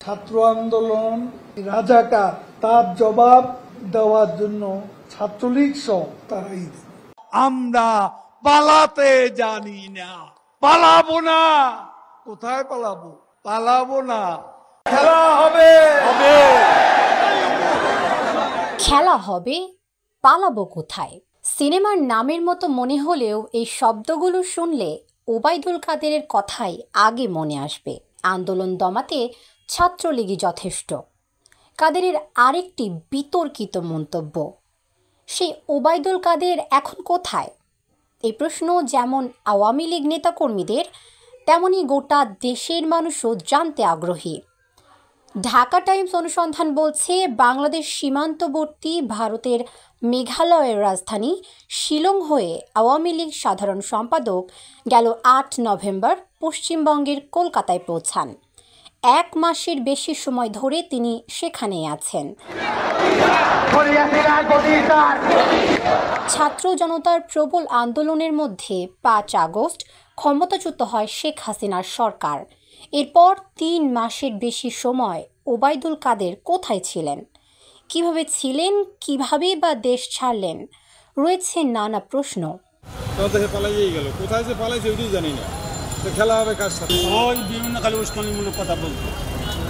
ছাত্র আন্দোলন রাজাকার তার জবাব দেওয়ার জন্য ছাত্রলীগ সহ তারাই দেবে। আমরা পালাতে জানি না, পালাবো না। কোথায় পালাবো? পালাবো না। খেলা হবে, খেলা হবে, পালাবো কোথায়? সিনেমার নামের মতো মনে হলেও এই শব্দগুলো শুনলে ওবায়দুল কাদেরের কথাই আগে মনে আসবে। আন্দোলন দমাতে ছাত্রলীগই যথেষ্ট। কাদেরের আরেকটি বিতর্কিত মন্তব্য, সেই ওবায়দুল কাদের এখন কোথায়? এই প্রশ্ন যেমন আওয়ামী লীগ নেতাকর্মীদের, তেমনি গোটা দেশের মানুষও জানতে আগ্রহী। ঢাকা টাইমস অনুসন্ধান বলছে, বাংলাদেশ সীমান্তবর্তী ভারতের মেঘালয়ের রাজধানী শিলং হয়ে আওয়ামী লীগ সাধারণ সম্পাদক গেল ৮ নভেম্বর পশ্চিমবঙ্গের কলকাতায় পৌঁছান। ১ মাসের বেশি সময় ধরে তিনি সেখানেই আছেন। ছাত্র জনতার প্রবল আন্দোলনের মধ্যে ৫ আগস্ট ক্ষমতাচ্যুত হয় শেখ হাসিনার সরকার। এরপর ৩ মাসের বেশি সময় ওবায়দুল কাদের কোথায় ছিলেন, কিভাবে ছিলেন, কিভাবে বা দেশ ছাড়লেন, রয়েছে নানা প্রশ্ন। পালাইয়েই গেল, কোথায় যে পালাইছে ওইটাই জানি না। তো খেলা হবে কার সাথে? ওই বিভিন্ন খালি উস্কানিমূলক কথা বলতো,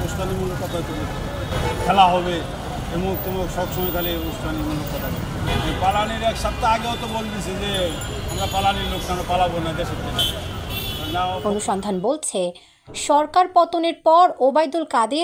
উস্কানিমূলক কথা বলতো, খেলা হবে এমুক তমুক, সবসময় খালি উস্কানিমূলক কথা বলতো। পালানির ১ সপ্তাহ আগেও তো বলতেছে যে আমরা পালানির লোক, আমরা পালাবো না দেশের থেকে। অনুসন্ধান বলছে, সরকার পতনের পর ওবায়দুল কাদের